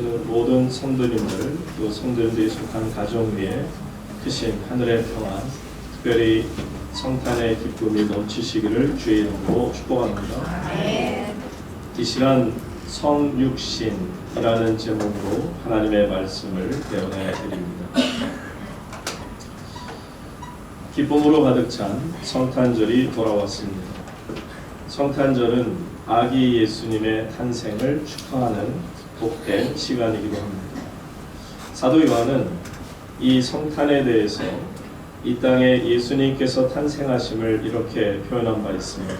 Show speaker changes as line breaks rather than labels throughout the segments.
계시는 모든 성도님들, 또 성도님들이 속한 가정 위에 크신 하늘의 평안, 특별히 성탄의 기쁨이 넘치시기를 주의 이름으로 축복합니다. 이 시간 성육신이라는 제목으로 하나님의 말씀을 배워내 드립니다. 기쁨으로 가득 찬 성탄절이 돌아왔습니다. 성탄절은 아기 예수님의 탄생을 축하하는 복된 시간이기도 합니다. 사도 요한은 이 성탄에 대해서 이 땅에 예수님께서 탄생하심을 이렇게 표현한 바 있습니다.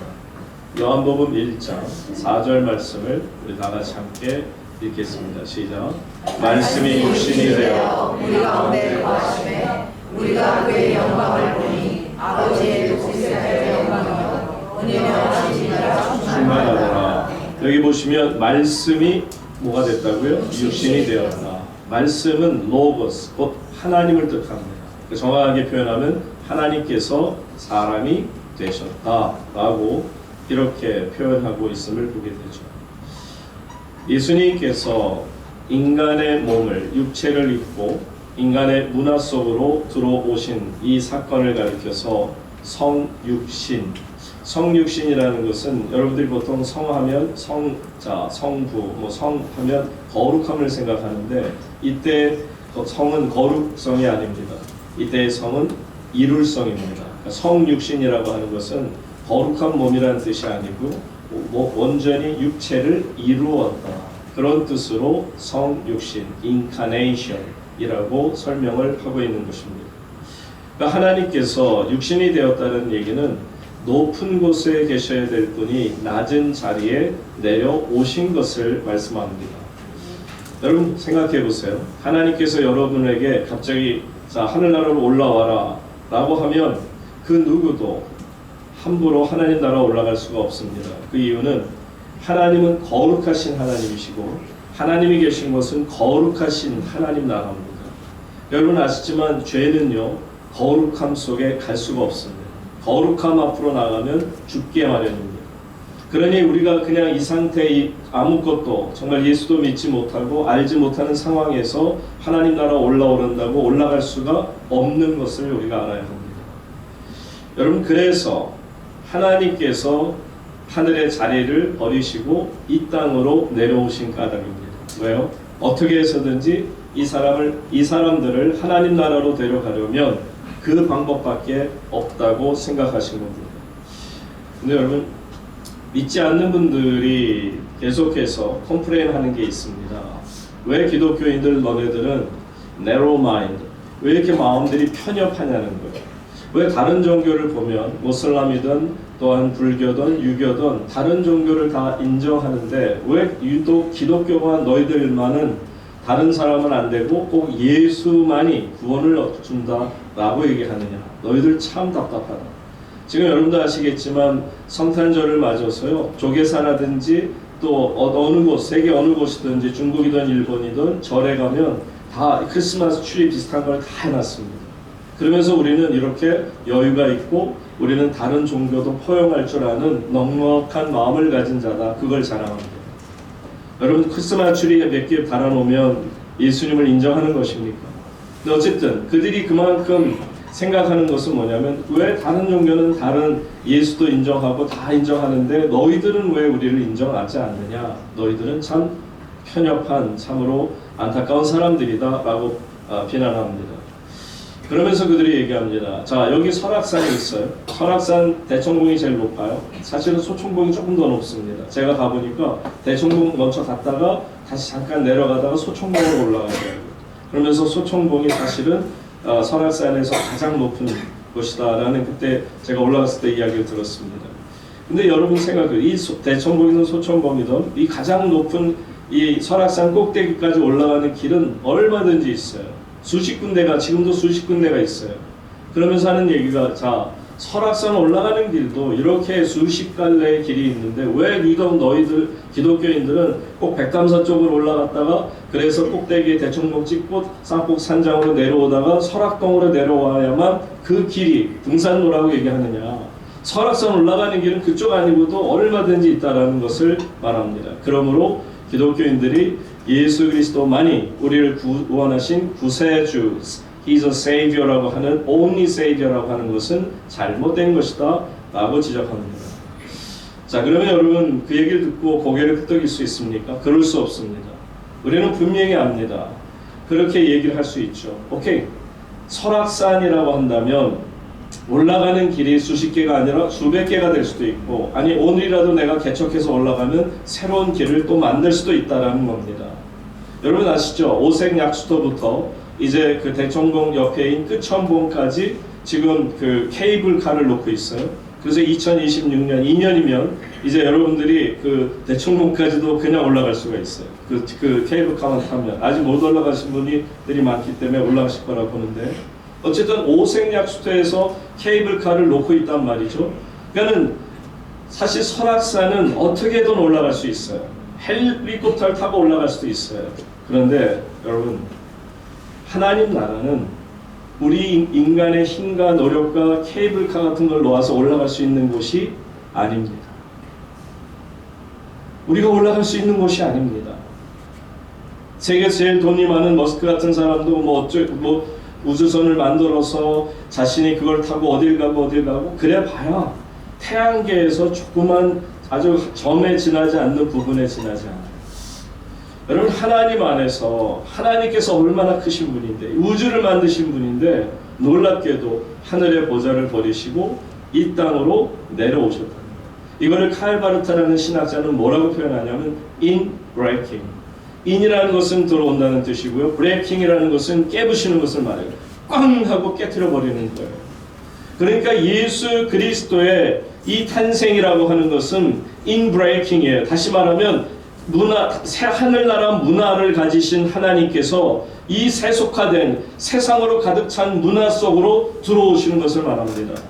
요한복음 1장 4절 말씀을 우리 다 같이 함께 읽겠습니다. 시작. 말씀이 육신이 되어
우리 가운데 거하시매 우리가 그의 영광을 보니 아버지의 독생자의 영광이요 은혜와 진리라
충만하더라. 여기 보시면 말씀이 뭐가 됐다고요? 육신이 되었다. 말씀은 로고스, 곧 하나님을 뜻합니다. 정확하게 표현하면 하나님께서 사람이 되셨다라고 이렇게 표현하고 있음을 보게 되죠. 예수님께서 인간의 몸을, 육체를 입고 인간의 문화 속으로 들어오신 이 사건을 가리켜서 성육신, 성육신이라는 것은 여러분들이 보통 성하면 성자, 성부, 성하면 거룩함을 생각하는데 이때 성은 거룩성이 아닙니다. 이때의 성은 이룰성입니다. 성육신이라고 하는 것은 거룩한 몸이라는 뜻이 아니고 온전히 육체를 이루었다. 그런 뜻으로 성육신, incarnation이라고 설명을 하고 있는 것입니다. 그러니까 하나님께서 육신이 되었다는 얘기는 높은 곳에 계셔야 될 분이 낮은 자리에 내려오신 것을 말씀합니다. 여러분 생각해 보세요. 하나님께서 여러분에게 갑자기 자 하늘나라로 올라와라 라고 하면 그 누구도 함부로 하나님 나라 올라갈 수가 없습니다. 그 이유는 하나님은 거룩하신 하나님이시고 하나님이 계신 것은 거룩하신 하나님 나라입니다. 여러분 아시지만 죄는요 거룩함 속에 갈 수가 없습니다. 거룩함 앞으로 나가면 죽게 마련입니다. 그러니 우리가 그냥 이 상태에 아무것도 정말 예수도 믿지 못하고 알지 못하는 상황에서 하나님 나라 올라오른다고 올라갈 수가 없는 것을 우리가 알아야 합니다. 여러분 그래서 하나님께서 하늘의 자리를 버리시고 이 땅으로 내려오신 까닭입니다. 왜요? 어떻게 해서든지 이 사람들을 하나님 나라로 데려가려면 그 방법밖에 없다고 생각하신 겁니다. 근데 여러분 믿지 않는 분들이 계속해서 컴플레인 하는 게 있습니다. 왜 기독교인들 너네들은 narrow mind, 왜 이렇게 마음들이 편협하냐는 거예요. 왜 다른 종교를 보면 모슬람이든 또한 불교든 유교든 다른 종교를 다 인정하는데 왜 유독 기독교만 너희들만은 다른 사람은 안 되고 꼭 예수만이 구원을 준다라고 얘기하느냐. 너희들 참 답답하다. 지금 여러분도 아시겠지만 성탄절을 맞아서요. 조계사라든지 또 어느 곳, 세계 어느 곳이든지 중국이든 일본이든 절에 가면 다 크리스마스 트리 비슷한 걸 다 해놨습니다. 그러면서 우리는 이렇게 여유가 있고 우리는 다른 종교도 포용할 줄 아는 넉넉한 마음을 가진 자다. 그걸 자랑합니다. 여러분 크리스마스 트리에 몇 개 달아놓으면 예수님을 인정하는 것입니까? 근데 어쨌든 그들이 그만큼 생각하는 것은 뭐냐면 왜 다른 종교는 다른 예수도 인정하고 다 인정하는데 너희들은 왜 우리를 인정하지 않느냐? 너희들은 참 편협한 참으로 안타까운 사람들이다 라고 비난합니다. 그러면서 그들이 얘기합니다. 자 여기 설악산이 있어요. 설악산 대청봉이 제일 높아요. 사실은 소청봉이 조금 더 높습니다. 제가 가보니까 대청봉 먼저 갔다가 다시 잠깐 내려가다가 소청봉으로 올라가야 돼요. 그러면서 소청봉이 사실은 설악산에서 가장 높은 곳이다라는 그때 제가 올라갔을 때 이야기를 들었습니다. 근데 여러분 생각해요. 이 대청봉이든 소청봉이든 이 가장 높은 이 설악산 꼭대기까지 올라가는 길은 얼마든지 있어요. 수십 군데가 지금도 수십 군데가 있어요. 그러면서 하는 얘기가 자 설악산 올라가는 길도 이렇게 수십 갈래의 길이 있는데 왜 유독 너희들 기독교인들은 꼭 백담사 쪽으로 올라갔다가 그래서 꼭대기에 대청봉 찍고 쌍곡 산장으로 내려오다가 설악동으로 내려와야만 그 길이 등산로라고 얘기하느냐. 설악산 올라가는 길은 그쪽 아니고도 얼마든지 있다라는 것을 말합니다. 그러므로 기독교인들이 예수 그리스도만이 우리를 구원하신 구세주, He's a Savior라고 하는 Only Savior라고 하는 것은 잘못된 것이다 라고 지적합니다. 자, 그러면 여러분 그 얘기를 듣고 고개를 끄덕일 수 있습니까? 그럴 수 없습니다. 우리는 분명히 압니다. 그렇게 얘기를 할 수 있죠. 오케이, 설악산이라고 한다면 올라가는 길이 수십 개가 아니라 수백 개가 될 수도 있고, 아니 오늘이라도 내가 개척해서 올라가면 새로운 길을 또 만들 수도 있다라는 겁니다. 여러분 아시죠? 오색약수터부터 이제 그 대청봉 옆에인 끝천봉까지 지금 그 케이블카를 놓고 있어요. 그래서 2026년 2년이면 이제 여러분들이 그 대청봉까지도 그냥 올라갈 수가 있어요. 그 케이블카만 타면. 아직 못 올라가신 분들이 많기 때문에 올라가실 거라 보는데, 어쨌든 오색약수터에서 케이블카를 놓고 있단 말이죠. 그러니까는 사실 설악산은 어떻게든 올라갈 수 있어요. 헬리콥터를 타고 올라갈 수도 있어요. 그런데 여러분, 하나님 나라는 우리 인간의 힘과 노력과 케이블카 같은 걸 놓아서 올라갈 수 있는 곳이 아닙니다. 우리가 올라갈 수 있는 곳이 아닙니다. 세계에서 제일 돈이 많은 머스크 같은 사람도 뭐 우주선을 만들어서 자신이 그걸 타고 어딜 가고 그래 봐야 태양계에서 조그만 아주 점에 지나지 않는 부분에 지나지 않아요. 여러분, 하나님 안에서 하나님께서 얼마나 크신 분인데, 우주를 만드신 분인데 놀랍게도 하늘의 보좌를 버리시고 이 땅으로 내려오셨다는 거예요. 이거를 칼 바르타라는 신학자는 뭐라고 표현하냐면 in breaking. in이라는 것은 들어온다는 뜻이고요. breaking이라는 것은 깨부시는 것을 말해요. 꽝 하고 깨트려 버리는 거예요. 그러니까 예수 그리스도의 이 탄생이라고 하는 것은 in breaking이에요. 다시 말하면 하늘나라 문화를 가지신 하나님께서 이 세속화된 세상으로 가득 찬 문화 속으로 들어오시는 것을 말합니다.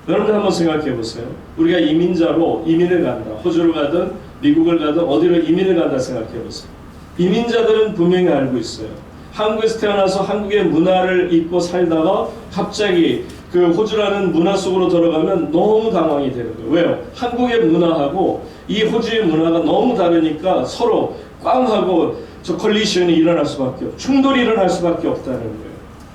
여러분 한번 생각해 보세요. 우리가 이민자로 이민을 간다. 호주를 가든 미국을 가든 어디로 이민을 간다 생각해 보세요. 이민자들은 분명히 알고 있어요. 한국에서 태어나서 한국의 문화를 입고 살다가 갑자기 그 호주라는 문화 속으로 들어가면 너무 당황이 되는 거예요. 왜요? 한국의 문화하고 이 호주의 문화가 너무 다르니까 서로 꽝하고 컬리션이 일어날 수밖에 없고 충돌이 일어날 수밖에 없다는 거예요.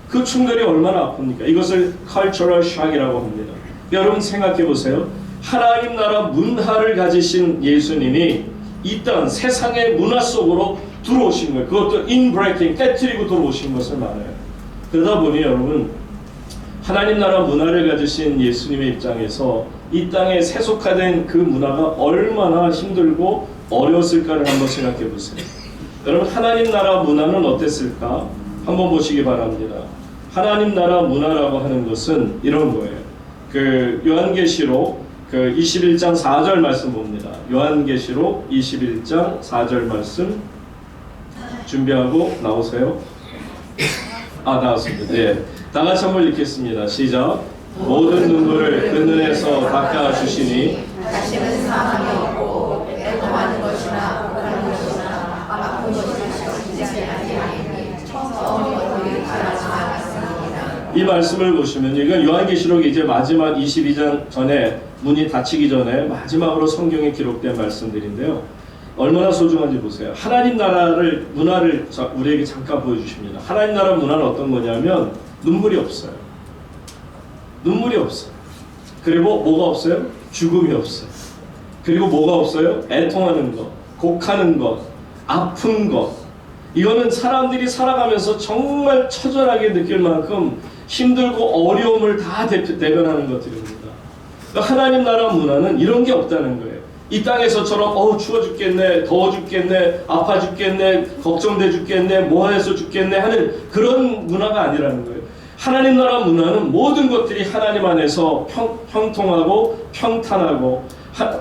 그 충돌이 얼마나 아픕니까? 이것을 cultural shock이라고 합니다. 여러분 생각해 보세요. 하나님 나라 문화를 가지신 예수님이 이 땅 세상의 문화 속으로 들어오신 거예요. 그것도 inbreaking, 깨트리고 들어오신 것을 말해요. 그러다 보니 여러분, 하나님 나라 문화를 가지신 예수님의 입장에서 이 땅에 세속화된 그 문화가 얼마나 힘들고 어려웠을까를 한번 생각해 보세요. 여러분, 하나님 나라 문화는 어땠을까? 한번 보시기 바랍니다. 하나님 나라 문화라고 하는 것은 이런 거예요. 그 요한계시록 그 21장 4절 말씀 봅니다. 요한계시록 21장 4절 말씀 준비하고 나오세요. 나왔습니다. 네. 다 같이 한번 읽겠습니다. 시작. 모든 눈물을 그 눈에서 닦아 주시니
다시는 사망이 없고 애통하는 것이나 복하는 것이나 아픈 것이나 시작이 아니하니 처음 것들이 가라지 않았습니다.
이 말씀을 보시면 이건 요한계시록 이제 마지막 22장 전에 문이 닫히기 전에 마지막으로 성경에 기록된 말씀들인데요. 얼마나 소중한지 보세요. 하나님 나라를 문화를 우리에게 잠깐 보여주십니다. 하나님 나라 문화는 어떤 거냐면 눈물이 없어요. 눈물이 없어요. 그리고 뭐가 없어요? 죽음이 없어요. 그리고 뭐가 없어요? 애통하는 것, 곡하는 것, 아픈 것. 이거는 사람들이 살아가면서 정말 처절하게 느낄 만큼 힘들고 어려움을 다 대변하는 것들입니다. 그러니까 하나님 나라 문화는 이런 게 없다는 거예요. 이 땅에서처럼 추워 죽겠네, 더워 죽겠네, 아파 죽겠네, 걱정돼 죽겠네, 뭐해서 죽겠네 하는 그런 문화가 아니라는 거예요. 하나님 나라 문화는 모든 것들이 하나님 안에서 형통하고 평탄하고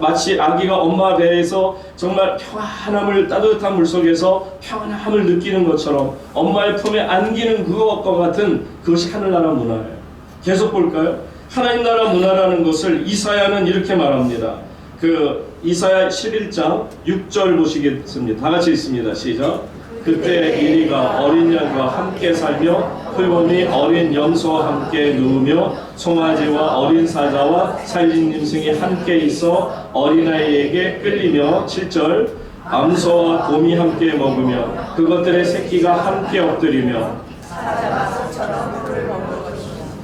마치 아기가 엄마 배에서 정말 평안함을 따뜻한 물속에서 평안함을 느끼는 것처럼 엄마의 품에 안기는 그것과 같은 그것이 하늘나라 문화예요. 계속 볼까요? 하나님 나라 문화라는 것을 이사야는 이렇게 말합니다. 그 이사야 11장 6절 보시겠습니다. 다 같이 읽습니다. 시작. 그때 이리가 어린 양과 함께 살며 풀범이 어린 염소와 함께 누우며 송아지와 어린 사자와 살진 짐승이 함께 있어 어린아이에게 끌리며 7절 암소와 곰이 함께 먹으며 그것들의 새끼가 함께 엎드리며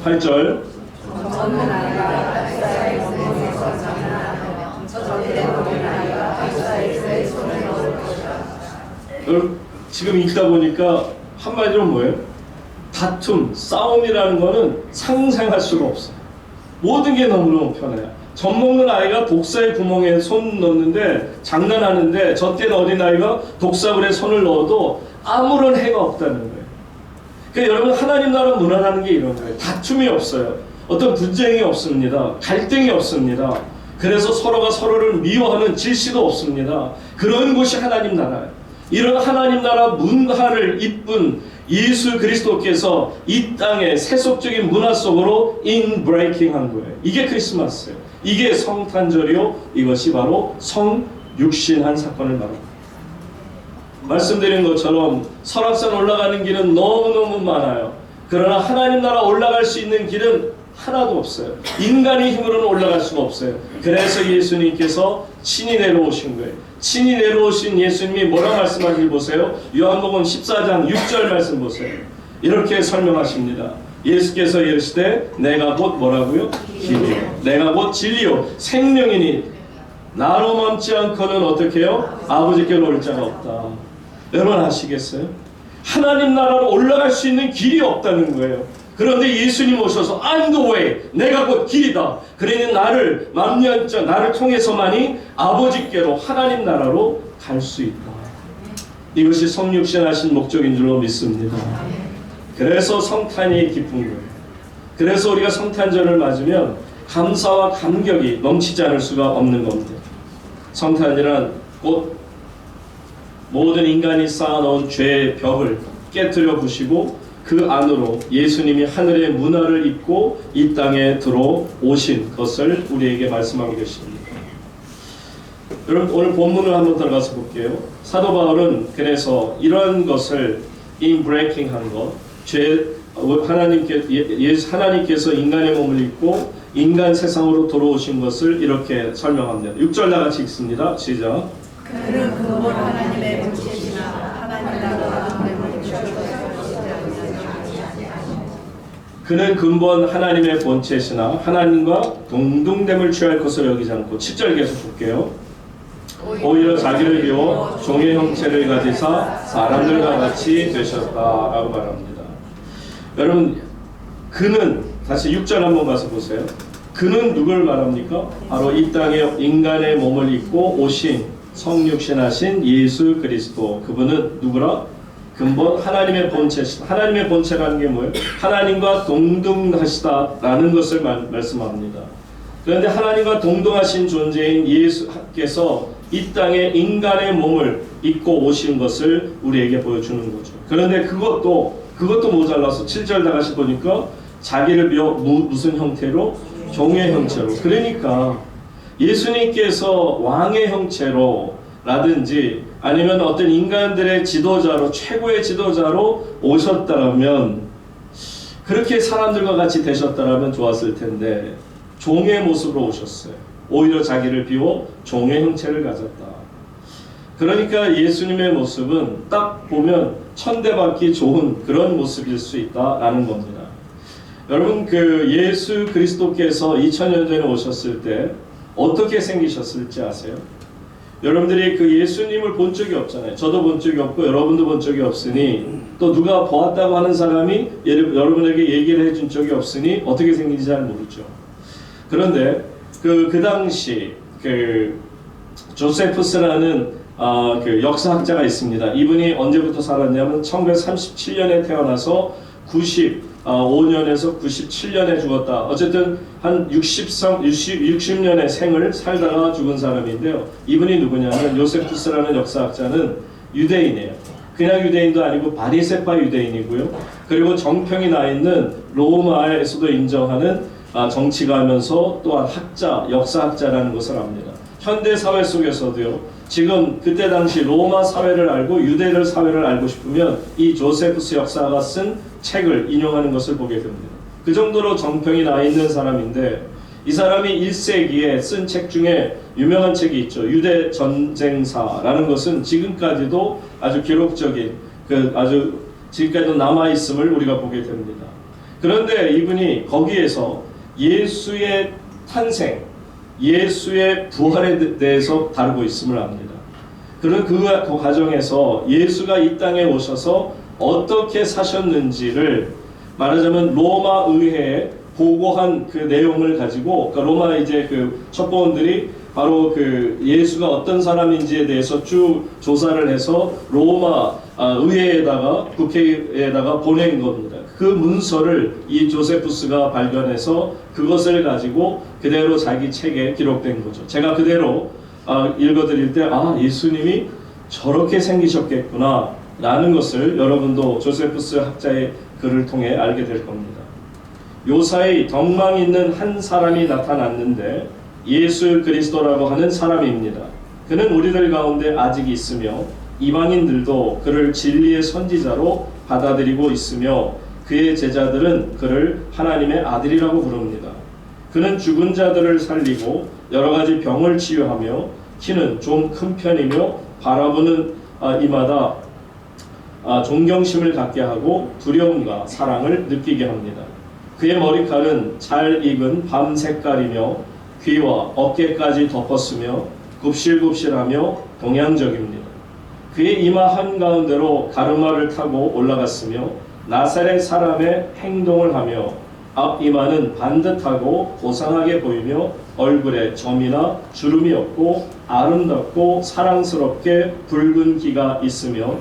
8절 지금 읽다 보니까 한마디로 뭐예요? 다툼, 싸움이라는 거는 상상할 수가 없어요. 모든 게 너무너무 편해요. 젖 먹는 아이가 독사의 구멍에 손 넣는데 장난하는데 젖된 어린아이가 독사불에 손을 넣어도 아무런 해가 없다는 거예요. 그러니까 여러분, 하나님 나라 문화라는 게 이런 거예요. 다툼이 없어요. 어떤 분쟁이 없습니다. 갈등이 없습니다. 그래서 서로가 서로를 미워하는 질시도 없습니다. 그런 곳이 하나님 나라예요. 이런 하나님 나라 문화를 이끈 예수 그리스도께서 이 땅의 세속적인 문화 속으로 인브레이킹한 거예요. 이게 크리스마스예요. 이게 성탄절이요. 이것이 바로 성육신한 사건을 말합니다. 말씀드린 것처럼 설악산 올라가는 길은 너무너무 많아요. 그러나 하나님 나라 올라갈 수 있는 길은 하나도 없어요. 인간의 힘으로는 올라갈 수가 없어요. 그래서 예수님께서 친히 내려오신 거예요. 친히 내려오신 예수님이 뭐라 말씀하시는지 보세요. 요한복음 14장 6절 말씀 보세요. 이렇게 설명하십니다. 예수께서 이르시되 내가 곧 뭐라고요? 길이요. 내가 곧 진리요 생명이니 나로 멈지 않고는 어떻게 해요? 아버지께로 올 자가 없다. 여러분 아시겠어요? 하나님 나라로 올라갈 수 있는 길이 없다는 거예요. 그런데 예수님 오셔서 I'm the way, 내가 곧 길이다. 그러니 나를 만면자 나를 통해서만이 아버지께로 하나님 나라로 갈 수 있다. 이것이 성육신하신 목적인 줄로 믿습니다. 그래서 성탄이 기쁜 거예요. 그래서 우리가 성탄절을 맞으면 감사와 감격이 넘치지 않을 수가 없는 겁니다. 성탄이란 곧 모든 인간이 쌓아놓은 죄의 벽을 깨뜨려 부시고 그 안으로 예수님이 하늘의 문화를 입고 이 땅에 들어오신 것을 우리에게 말씀하고 계십니다. 여러분 오늘 본문을 한번 들어가서 볼게요. 사도 바울은 그래서 이러한 것을 인브레이킹한 것, 하나님께서 인간의 몸을 입고 인간 세상으로 들어오신 것을 이렇게 설명합니다. 6절 나같이 읽습니다. 시작.
그는 근본 하나님의 본체시나 하나님 나라와
그는 근본 하나님의 본체시나 하나님과 동등됨을 취할 것을 여기지 않고 7절 계속 볼게요. 오히려 자기를 비워 종의 형체를 가지사 사람들과 같이 되셨다라고 말합니다. 여러분 그는 다시 6절 한번 가서 보세요. 그는 누굴 말합니까? 바로 이 땅에 인간의 몸을 입고 오신 성육신하신 예수 그리스도. 그분은 누구라? 근본 하나님의 본체시다. 하나님의 본체라는 게 뭐예요? 하나님과 동등하시다라는 것을 말씀합니다. 그런데 하나님과 동등하신 존재인 예수께서 이 땅에 인간의 몸을 입고 오신 것을 우리에게 보여주는 거죠. 그런데 그것도 모자라서 7절 다시 보니까 자기를 비워 무슨 형태로? 종의 형체로. 그러니까 예수님께서 왕의 형체로 라든지 아니면 어떤 인간들의 지도자로 최고의 지도자로 오셨다면 그렇게 사람들과 같이 되셨다면 좋았을 텐데 종의 모습으로 오셨어요. 오히려 자기를 비워 종의 형체를 가졌다. 그러니까 예수님의 모습은 딱 보면 천대받기 좋은 그런 모습일 수 있다라는 겁니다. 여러분 그 예수 그리스도께서 2000년 전에 오셨을 때 어떻게 생기셨을지 아세요? 여러분들이 그 예수님을 본 적이 없잖아요. 저도 본 적이 없고 여러분도 본 적이 없으니 또 누가 보았다고 하는 사람이 여러분에게 얘기를 해준 적이 없으니 어떻게 생긴지 잘 모르죠. 그런데 그 당시 그 조세푸스라는 그 역사학자가 있습니다. 이분이 언제부터 살았냐면 1937년에 태어나서 95년에서 97년에 죽었다. 어쨌든 한 60년의 생을 살다가 죽은 사람인데요. 이분이 누구냐면 요세푸스라는 역사학자는 유대인이에요. 그냥 유대인도 아니고 바리새파 유대인이고요. 그리고 정평이 나 있는 로마에서도 인정하는 정치가면서 또한 학자, 역사학자라는 것을 압니다. 현대 사회 속에서도요. 지금 그때 당시 로마 사회를 알고 유대 사회를 알고 싶으면 이 조세푸스 역사가 쓴 책을 인용하는 것을 보게 됩니다. 그 정도로 정평이 나 있는 사람인데 이 사람이 1세기에 쓴 책 중에 유명한 책이 있죠. 유대 전쟁사라는 것은 지금까지도 아주 기록적인 아주 지금까지도 남아 있음을 우리가 보게 됩니다. 그런데 이분이 거기에서 예수의 탄생, 예수의 부활에 대해서 다루고 있음을 압니다. 그런 그 과정에서 예수가 이 땅에 오셔서 어떻게 사셨는지를 말하자면 로마 의회에 보고한 그 내용을 가지고, 그러니까 로마 이제 그 첩보원들이 바로 그 예수가 어떤 사람인지에 대해서 쭉 조사를 해서 로마 의회에다가 국회에다가 보낸 겁니다. 그 문서를 이 조세푸스가 발견해서 그것을 가지고 그대로 자기 책에 기록된 거죠. 제가 그대로 읽어드릴 때 예수님이 저렇게 생기셨겠구나 라는 것을 여러분도 조세푸스 학자의 글을 통해 알게 될 겁니다. 요사이 덕망 있는 한 사람이 나타났는데 예수 그리스도라고 하는 사람입니다. 그는 우리들 가운데 아직 있으며 이방인들도 그를 진리의 선지자로 받아들이고 있으며 그의 제자들은 그를 하나님의 아들이라고 부릅니다. 그는 죽은 자들을 살리고 여러 가지 병을 치유하며 키는 좀 큰 편이며 바라보는 이마다 존경심을 갖게 하고 두려움과 사랑을 느끼게 합니다. 그의 머리칼은 잘 익은 밤 색깔이며 귀와 어깨까지 덮었으며 굽실굽실하며 동양적입니다. 그의 이마 한가운데로 가르마를 타고 올라갔으며 나사렛 사람의 행동을 하며 앞이마는 반듯하고 고상하게 보이며 얼굴에 점이나 주름이 없고 아름답고 사랑스럽게 붉은 기가 있으며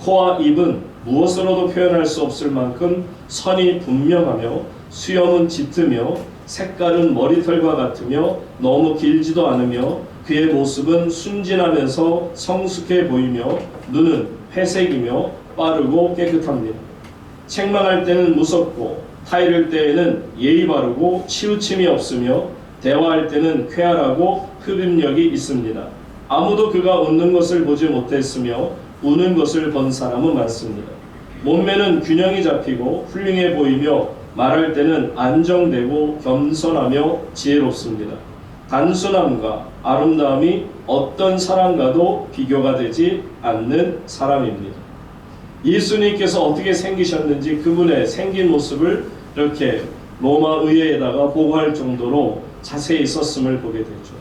코와 입은 무엇으로도 표현할 수 없을 만큼 선이 분명하며 수염은 짙으며 색깔은 머리털과 같으며 너무 길지도 않으며 그의 모습은 순진하면서 성숙해 보이며 눈은 회색이며 빠르고 깨끗합니다. 책망할 때는 무섭고 타이를 때에는 예의 바르고 치우침이 없으며 대화할 때는 쾌활하고 흡입력이 있습니다. 아무도 그가 웃는 것을 보지 못했으며 우는 것을 본 사람은 많습니다. 몸매는 균형이 잡히고 훌륭해 보이며 말할 때는 안정되고 겸손하며 지혜롭습니다. 단순함과 아름다움이 어떤 사람과도 비교가 되지 않는 사람입니다. 예수님께서 어떻게 생기셨는지 그분의 생긴 모습을 이렇게 로마 의회에다가 보고할 정도로 자세히 썼음을 보게 되죠.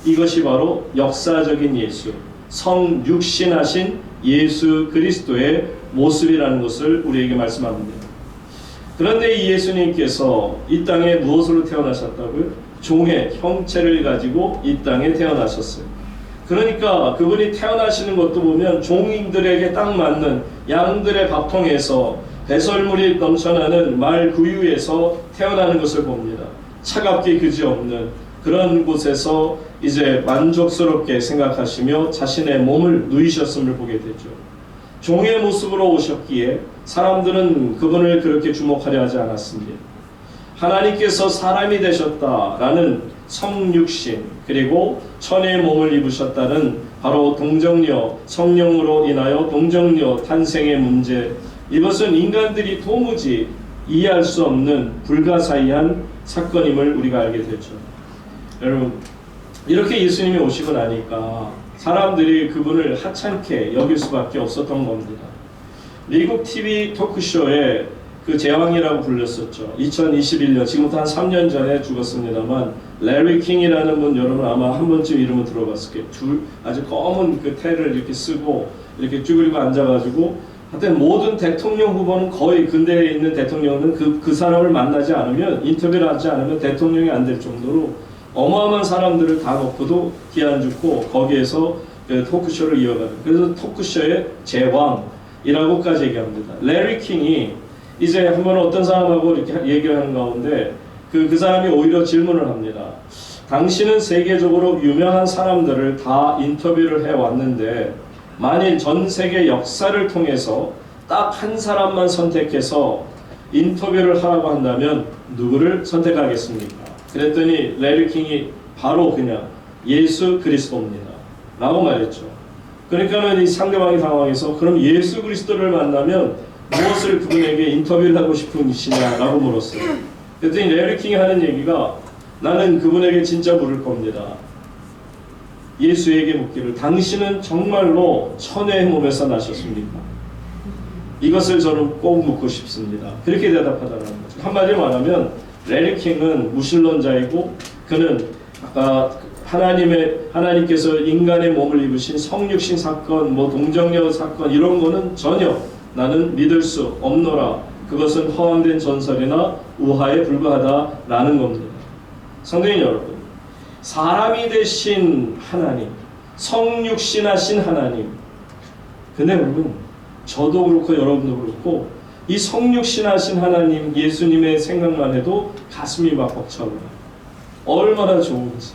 이것이 바로 역사적인 예수, 성육신하신 예수 그리스도의 모습이라는 것을 우리에게 말씀합니다. 그런데 이 예수님께서 이 땅에 무엇으로 태어나셨다고요? 종의 형체를 가지고 이 땅에 태어나셨어요. 그러니까 그분이 태어나시는 것도 보면 종인들에게 딱 맞는 양들의 밥통에서 배설물이 넘쳐나는 말 구유에서 태어나는 것을 봅니다. 차갑게 그지없는 그런 곳에서 이제 만족스럽게 생각하시며 자신의 몸을 누이셨음을 보게 되죠. 종의 모습으로 오셨기에 사람들은 그분을 그렇게 주목하려 하지 않았습니다. 하나님께서 사람이 되셨다라는 성육신 그리고 천의 몸을 입으셨다는 바로 동정녀 성령으로 인하여 동정녀 탄생의 문제, 이것은 인간들이 도무지 이해할 수 없는 불가사의한 사건임을 우리가 알게 되죠. 여러분, 이렇게 예수님이 오시고 나니까 사람들이 그분을 하찮게 여길 수밖에 없었던 겁니다. 미국 TV 토크쇼에 그 제왕이라고 불렸었죠. 2021년, 지금부터 한 3년 전에 죽었습니다만 레리 킹이라는 분, 여러분 아마 한 번쯤 이름을 들어봤을 거예요. 아주 검은 그 테를 이렇게 쓰고 이렇게 쭈그리고 앉아가지고 하여튼 모든 대통령 후보는 거의 근대에 있는 대통령은 그 사람을 만나지 않으면, 인터뷰를 하지 않으면 대통령이 안 될 정도로 어마어마한 사람들을 다 놓고도 기안 죽고 거기에서 그 토크쇼를 이어가는, 그래서 토크쇼의 제왕이라고까지 얘기합니다. 레리 킹이 이제 한번 어떤 사람하고 이렇게 얘기를 하는 가운데 그 사람이 오히려 질문을 합니다. 당신은 세계적으로 유명한 사람들을 다 인터뷰를 해왔는데 만일 전 세계 역사를 통해서 딱 한 사람만 선택해서 인터뷰를 하라고 한다면 누구를 선택하겠습니까? 그랬더니 레리 킹이 바로 그냥 예수 그리스도입니다 라고 말했죠. 그러니까는 이 상대방이 당황해서 그럼 예수 그리스도를 만나면 무엇을 그분에게 인터뷰를 하고 싶으시냐라고 물었어요. 그랬더니 레리 킹이 하는 얘기가 나는 그분에게 진짜 물을 겁니다. 예수에게 묻기를 당신은 정말로 천의 몸에서 나셨습니까? 이것을 저는 꼭 묻고 싶습니다. 그렇게 대답하더라는 거죠. 한마디로 말하면 레리 킹은 무신론자이고 그는 아까 하나님께서 인간의 몸을 입으신 성육신 사건, 동정녀 사건 이런 거는 전혀 나는 믿을 수 없노라. 그것은 허황된 전설이나 우화에 불과하다라는 겁니다. 성도님 여러분, 사람이 되신 하나님, 성육신하신 하나님. 근데 여러분, 저도 그렇고 여러분도 그렇고 이 성육신하신 하나님 예수님의 생각만 해도 가슴이 막 벅차오르요. 얼마나 좋은지.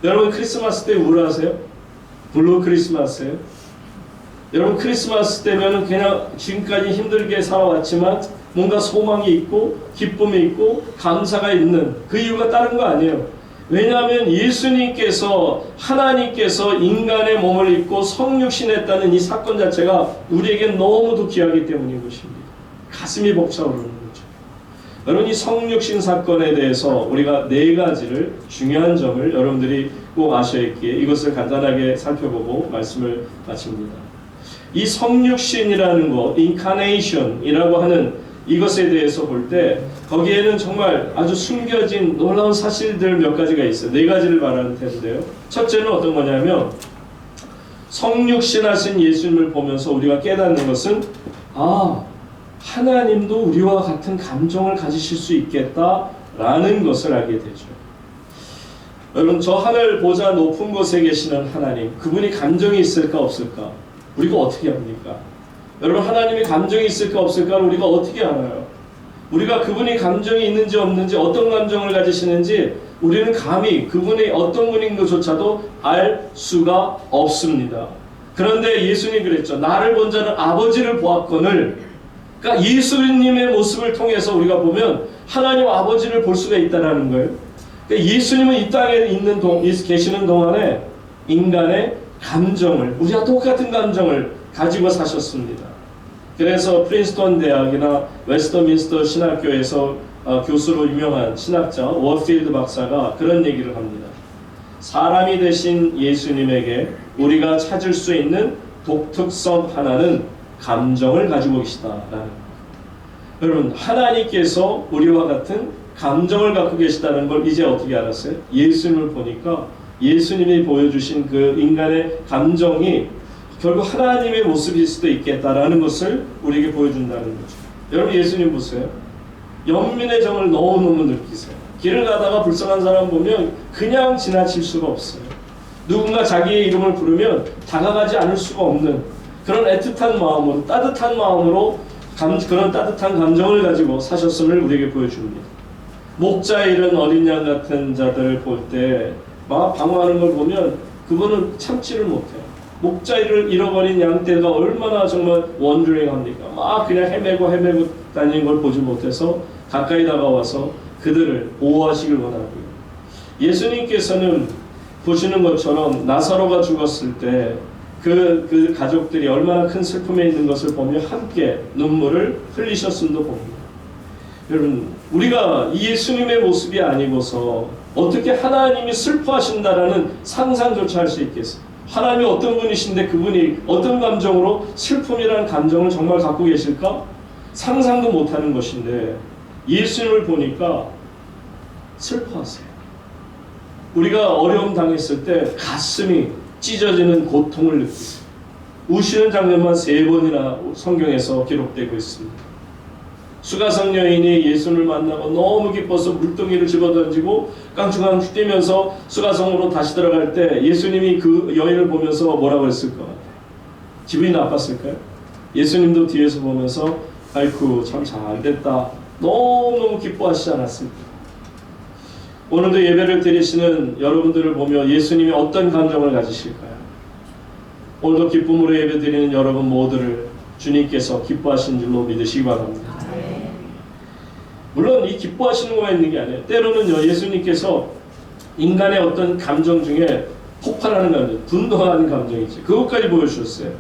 여러분 크리스마스 때 우울하세요? 블루 크리스마스예요? 여러분 크리스마스 때면은 그냥 지금까지 힘들게 살아왔지만 뭔가 소망이 있고 기쁨이 있고 감사가 있는 그 이유가 다른 거 아니에요. 왜냐하면 예수님께서 하나님께서 인간의 몸을 입고 성육신했다는 이 사건 자체가 우리에게 너무도 귀하기 때문인 것입니다. 가슴이 벅차오르는 거죠. 여러분 이 성육신 사건에 대해서 우리가 네 가지를 중요한 점을 여러분들이 꼭 아셔야 했기에 이것을 간단하게 살펴보고 말씀을 마칩니다. 이 성육신이라는 것, 인카네이션이라고 하는 이것에 대해서 볼 때 거기에는 정말 아주 숨겨진 놀라운 사실들 몇 가지가 있어요. 네 가지를 말하는 텐데요. 첫째는 어떤 거냐면 성육신하신 예수님을 보면서 우리가 깨닫는 것은 하나님도 우리와 같은 감정을 가지실 수 있겠다라는 것을 알게 되죠. 여러분 저 하늘 보좌 높은 곳에 계시는 하나님, 그분이 감정이 있을까 없을까? 우리가 어떻게 합니까? 여러분 하나님이 감정이 있을까 없을까를 우리가 어떻게 알아요? 우리가 그분이 감정이 있는지 없는지 어떤 감정을 가지시는지 우리는 감히 그분이 어떤 분인 것조차도 알 수가 없습니다. 그런데 예수님이 그랬죠. 나를 본 자는 아버지를 보았거늘. 그러니까 예수님의 모습을 통해서 우리가 보면 하나님 아버지를 볼 수가 있다는 거예요. 그러니까 예수님은 이 땅에 계시는 동안에 인간의 감정을, 우리와 똑같은 감정을 가지고 사셨습니다. 그래서 프린스턴 대학이나 웨스터민스터 신학교에서 교수로 유명한 신학자 워필드 박사가 그런 얘기를 합니다. 사람이 되신 예수님에게 우리가 찾을 수 있는 독특성 하나는 감정을 가지고 계시다라는 거예요. 여러분 하나님께서 우리와 같은 감정을 갖고 계시다는 걸 이제 어떻게 알았어요? 예수님을 보니까 예수님이 보여주신 그 인간의 감정이 결국 하나님의 모습일 수도 있겠다라는 것을 우리에게 보여준다는 거죠. 여러분 예수님 보세요. 연민의 정을 너무너무 느끼세요. 길을 가다가 불쌍한 사람 보면 그냥 지나칠 수가 없어요. 누군가 자기의 이름을 부르면 다가가지 않을 수가 없는 그런 애틋한 마음으로, 따뜻한 마음으로 그런 따뜻한 감정을 가지고 사셨음을 우리에게 보여줍니다. 목자 잃은 어린 양 같은 자들을 볼 때 막 방황하는 걸 보면 그분은 참지를 못해요. 목자를 잃어버린 양떼가 얼마나 정말 원드링합니까? 막 그냥 헤매고 다니는 걸 보지 못해서 가까이 다가와서 그들을 보호하시길 원하고요. 예수님께서는 보시는 것처럼 나사로가 죽었을 때 그 가족들이 얼마나 큰 슬픔에 있는 것을 보며 함께 눈물을 흘리셨음도 봅니다. 여러분 우리가 이 예수님의 모습이 아니고서 어떻게 하나님이 슬퍼하신다라는 상상조차 할 수 있겠어요? 하나님이 어떤 분이신데 그분이 어떤 감정으로 슬픔이라는 감정을 정말 갖고 계실까? 상상도 못하는 것인데 예수님을 보니까 슬퍼하세요. 우리가 어려움 당했을 때 가슴이 찢어지는 고통을 느끼세요. 우시는 장면만 3번이나 성경에서 기록되고 있습니다. 수가성 여인이 예수를 만나고 너무 기뻐서 물동이를 집어던지고 깡충깡충 뛰면서 수가성으로 다시 들어갈 때 예수님이 그 여인을 보면서 뭐라고 했을 것 같아요? 기분이 나빴을까요? 예수님도 뒤에서 보면서 아이쿠 참 잘됐다 너무너무 기뻐하시지 않았습니까? 오늘도 예배를 드리시는 여러분들을 보며 예수님이 어떤 감정을 가지실까요? 오늘도 기쁨으로 예배 드리는 여러분 모두를 주님께서 기뻐하신 줄로 믿으시기 바랍니다. 물론 이 기뻐하시는 것만 있는 게 아니에요. 때로는요 예수님께서 인간의 어떤 감정 중에 폭발하는 감정, 분노하는 감정이지 그것까지 보여주셨어요.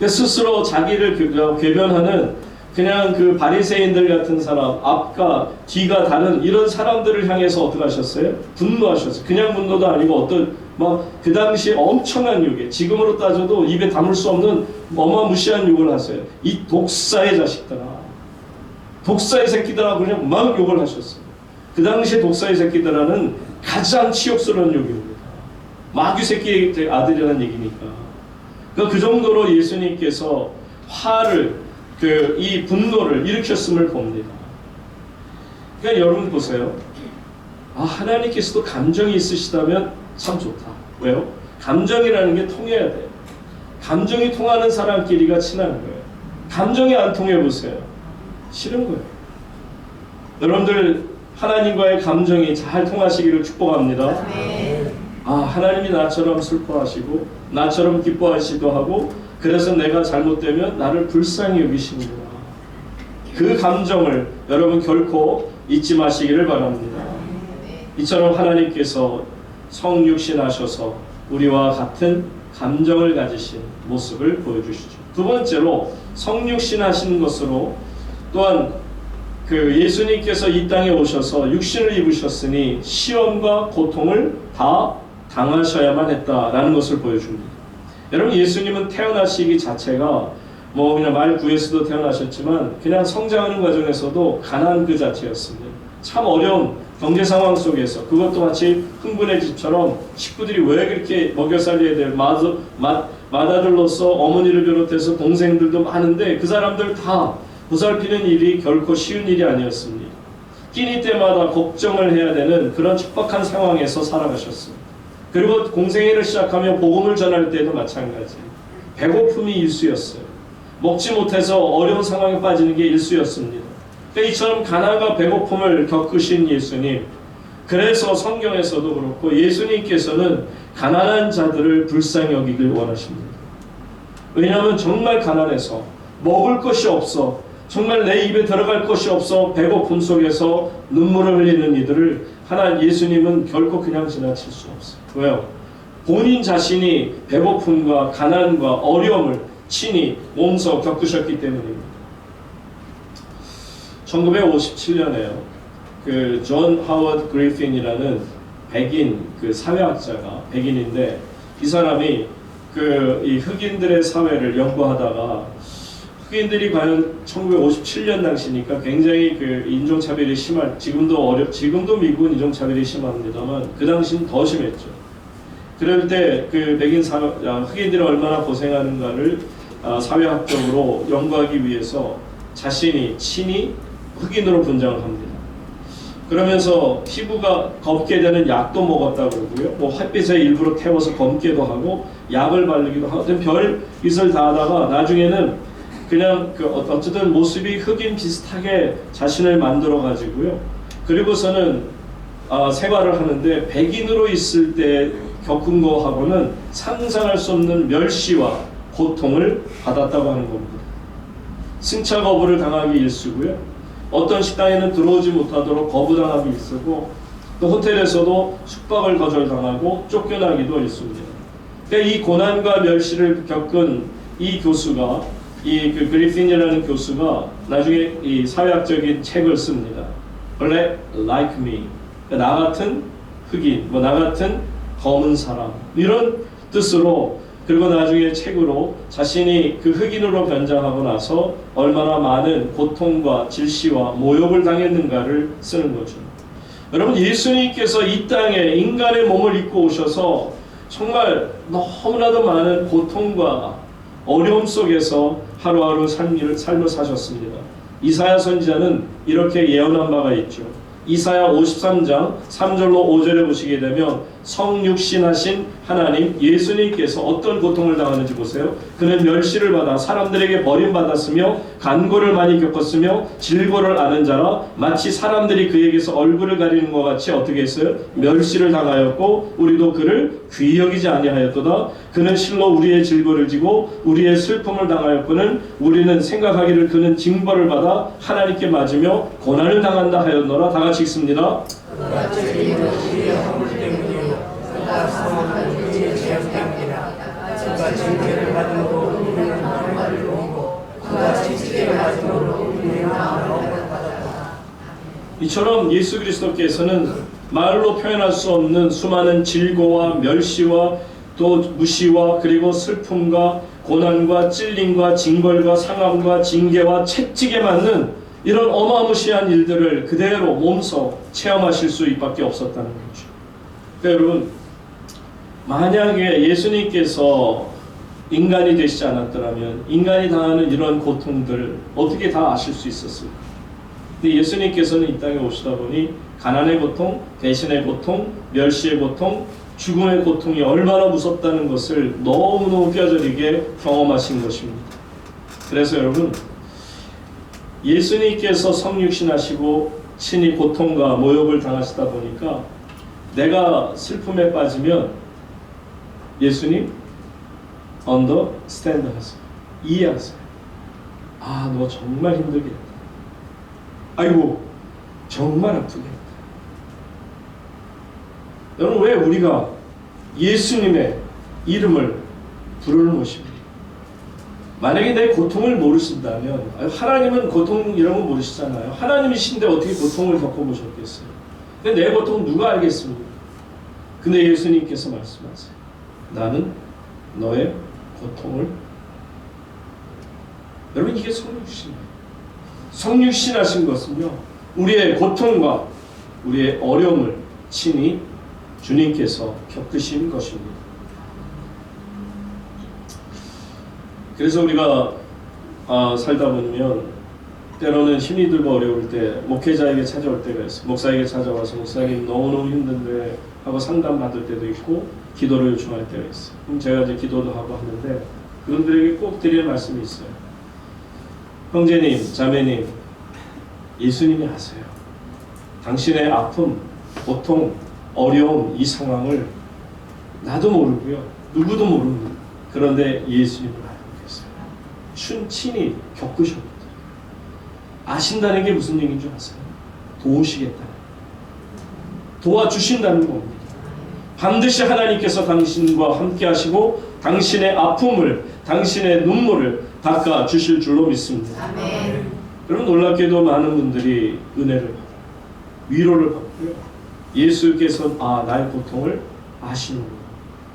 스스로 자기를 궤변하는 그냥 그 바리새인들 같은 사람, 앞과 뒤가 다른 이런 사람들을 향해서 어떻게 하셨어요? 분노하셨어요. 그냥 분노도 아니고 어떤 막 그 당시에 엄청난 욕에 지금으로 따져도 입에 담을 수 없는 어마무시한 욕을 하세요. 이 독사의 자식들아, 독사의 새끼들아, 그냥 막 욕을 하셨어요. 그 당시에 독사의 새끼들아는 가장 치욕스러운 욕입니다. 마귀 새끼의 아들이라는 얘기니까. 그러니까 그 정도로 예수님께서 화를 이 분노를 일으켰음을 봅니다. 그러니까 여러분 보세요. 하나님께서도 감정이 있으시다면 참 좋다. 왜요? 감정이라는 게 통해야 돼요. 감정이 통하는 사람끼리가 친한 거예요. 감정이 안 통해 보세요. 싫은 거예요. 여러분들 하나님과의 감정이 잘 통하시기를 축복합니다. 하나님이 나처럼 슬퍼하시고 나처럼 기뻐하시기도 하고 그래서 내가 잘못되면 나를 불쌍히 여기시는구나. 그 감정을 여러분 결코 잊지 마시기를 바랍니다. 이처럼 하나님께서 성육신하셔서 우리와 같은 감정을 가지신 모습을 보여주시죠. 두 번째로 성육신하신 것으로 또한 예수님께서 이 땅에 오셔서 육신을 입으셨으니 시험과 고통을 다 당하셔야만 했다라는 것을 보여줍니다. 여러분 예수님은 태어나시기 자체가 그냥 말 구에서도 태어나셨지만 그냥 성장하는 과정에서도 가난 그 자체였습니다. 참 어려운 경제 상황 속에서 그것도 마치 흥분의 집처럼 식구들이 왜 그렇게 먹여 살려야 될 맏아들로서 어머니를 비롯해서 동생들도 많은데 그 사람들 다 보살피는 일이 결코 쉬운 일이 아니었습니다. 끼니 때마다 걱정을 해야 되는 그런 척박한 상황에서 살아가셨습니다. 그리고 공생애를 시작하며 복음을 전할 때도 마찬가지. 배고픔이 일수였어요. 먹지 못해서 어려운 상황에 빠지는 게 일수였습니다. 이처럼 가난과 배고픔을 겪으신 예수님, 그래서 성경에서도 그렇고 예수님께서는 가난한 자들을 불쌍히 여기길 원하십니다. 왜냐하면 정말 가난해서 먹을 것이 없어, 정말 내 입에 들어갈 것이 없어 배고픔 속에서 눈물을 흘리는 이들을 예수님은 결코 그냥 지나칠 수 없어요. 왜요? 본인 자신이 배고픔과 가난과 어려움을 친히 몸소 겪으셨기 때문입니다. 1957년에요. 존 하워드 그리핀이라는 백인 사회학자가 백인인데 이 사람이 이 흑인들의 사회를 연구하다가 흑인들이 과연 1957년 당시니까 굉장히 인종차별이 지금도 미국은 인종차별이 심합니다만 그 당시는 더 심했죠. 그럴 때 백인 흑인들이 얼마나 고생하는가를 사회학적으로 연구하기 위해서 자신이 친히 흑인으로 분장을 합니다. 그러면서 피부가 검게 되는 약도 먹었다고 그러고요. 햇빛에 일부러 태워서 검게도 하고 약을 바르기도 하고 별 짓을 다 하다가 나중에는 그냥 어쨌든 모습이 흑인 비슷하게 자신을 만들어 가지고요. 그리고서는 생활을 하는데 백인으로 있을 때 겪은 거하고는 상상할 수 없는 멸시와 고통을 받았다고 하는 겁니다. 승차 거부를 당하기 일쑤고요. 어떤 식당에는 들어오지 못하도록 거부당하기 일쑤고 또 호텔에서도 숙박을 거절당하고 쫓겨나기도 일쑤입니다. 그러니까 이 고난과 멸시를 겪은 이 교수가 그리핀이라는 교수가 나중에 이 사회학적인 책을 씁니다. Black like me. 그러니까 나 같은 흑인, 나 같은 검은 사람 이런 뜻으로 그리고 나중에 책으로 자신이 흑인으로 변장하고 나서 얼마나 많은 고통과 질시와 모욕을 당했는가를 쓰는 거죠. 여러분 예수님께서 이 땅에 인간의 몸을 입고 오셔서 정말 너무나도 많은 고통과 어려움 속에서 하루하루 삶을 사셨습니다. 이사야 선지자는 이렇게 예언한 바가 있죠. 이사야 53장 3절로 5절에 보시게 되면 성육신하신 하나님 예수님께서 어떤 고통을 당하는지 보세요. 그는 멸시를 받아 사람들에게 버림받았으며 간고를 많이 겪었으며 질고를 아는 자라 마치 사람들이 그에게서 얼굴을 가리는 것 같이 어떻게 했어요? 멸시를 당하였고 우리도 그를 귀히 여기지 아니하였도다. 그는 실로 우리의 질고를 지고 우리의 슬픔을 당하였거늘 우리는 생각하기를 그는 징벌을 받아 하나님께 맞으며 고난을 당한다 하였노라. 다 같이 읽습니다.
그가 죄인은 우리의 허물 때문이요 그가 사망한 우리의 죄악 때문이라. 그가 징계를 받음으로 우리는 평화를 누리고 그가 주의 말씀으로 우리의 마음을 받았다.
이처럼 예수 그리스도께서는 말로 표현할 수 없는 수많은 질고와 멸시와 또 무시와 그리고 슬픔과 고난과 찔림과 징벌과 상함과 징계와 채찍에 맞는 이런 어마무시한 일들을 그대로 몸소 체험하실 수밖에 없었다는 거죠. 그러니까 여러분, 만약에 예수님께서 인간이 되시지 않았더라면 인간이 당하는 이런 고통들 어떻게 다 아실 수 있었을까? 근데 예수님께서는 이 땅에 오시다 보니 가난의 고통, 대신의 고통, 멸시의 고통, 죽음의 고통이 얼마나 무섭다는 것을 너무너무 뼈저리게 경험하신 것입니다. 그래서 여러분, 예수님께서 성육신하시고 친히 고통과 모욕을 당하시다 보니까 내가 슬픔에 빠지면 예수님 understand 하세요. 이해하세요. 아, 너 정말 힘들겠다. 아이고, 정말 아프겠다. 여러분, 왜 우리가 예수님의 이름을 부르는 것입니다. 만약에 내 고통을 모르신다면, 하나님은 고통 이런 거 모르시잖아요. 하나님이신데 어떻게 고통을 겪어보셨겠어요? 근데 내 고통 누가 알겠습니까? 근데 예수님께서 말씀하세요. 나는 너의 고통을. 여러분, 이게 성육신이에요. 성육신하신 것은요, 우리의 고통과 우리의 어려움을 친히 주님께서 겪으신 것입니다. 그래서 우리가 살다 보면 때로는 힘이 들고 어려울 때 목회자에게 찾아올 때가 있어요. 목사에게 찾아와서 목사님 너무너무 힘든데 하고 상담받을 때도 있고 기도를 요청할 때가 있어요. 그럼 제가 이제 기도도 하고 하는데 그분들에게 꼭 드릴 말씀이 있어요. 형제님, 자매님, 예수님이 아세요. 당신의 아픔, 고통, 어려움, 이 상황을 나도 모르고요, 누구도 모릅니다. 그런데 예수님은 알고 계세요. 친히 겪으셨거든요. 아신다는 게 무슨 얘기인 줄 아세요? 도우시겠다, 도와주신다는 겁니다. 반드시 하나님께서 당신과 함께 하시고 당신의 아픔을, 당신의 눈물을 닦아주실 줄로 믿습니다.
아멘.
여러분, 놀랍게도 많은 분들이 은혜를 받아요. 위로를 받고요. 예수께서 나의 고통을 아시는구나.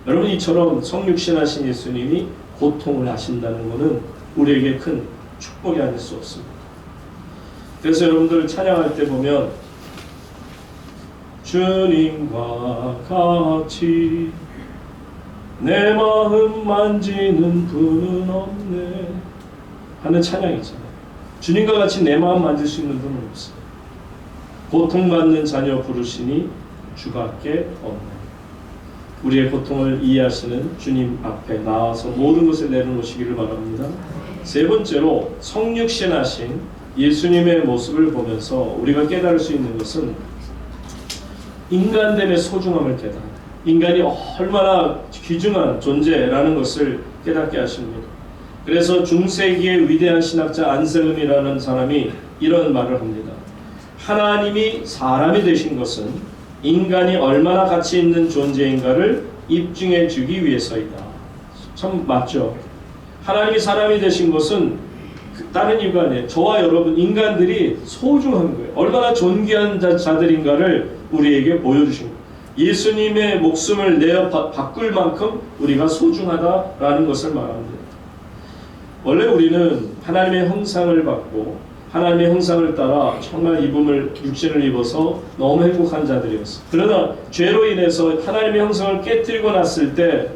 여러분, 이처럼 성육신하신 예수님이 고통을 아신다는 것은 우리에게 큰 축복이 아닐 수 없습니다. 그래서 여러분들 찬양할 때 보면 주님과 같이 내 마음 만지는 분은 없네 하는 찬양이 있잖아요. 주님과 같이 내 마음 만질 수 있는 분은 없어요. 고통받는 자녀 부르시니 주밖에 없네. 우리의 고통을 이해하시는 주님 앞에 나와서 모든 것을 내려놓으시기를 바랍니다. 세 번째로, 성육신하신 예수님의 모습을 보면서 우리가 깨달을 수 있는 것은 인간됨의 소중함을 깨달아요. 인간이 얼마나 귀중한 존재라는 것을 깨닫게 하십니다. 그래서 중세기의 위대한 신학자 안셀름이라는 사람이 이런 말을 합니다. 하나님이 사람이 되신 것은 인간이 얼마나 가치 있는 존재인가를 입증해 주기 위해서이다. 참 맞죠? 하나님이 사람이 되신 것은 다른 이유가 아니에요. 저와 여러분 인간들이 소중한 거예요. 얼마나 존귀한 자들인가를 우리에게 보여주신 거예요. 예수님의 목숨을 내어 바꿀 만큼 우리가 소중하다라는 것을 말합니다. 원래 우리는 하나님의 형상을 받고 하나님의 형상을 따라 정말 육신을 입어서 너무 행복한 자들이었어요. 그러나 죄로 인해서 하나님의 형상을 깨뜨리고 났을 때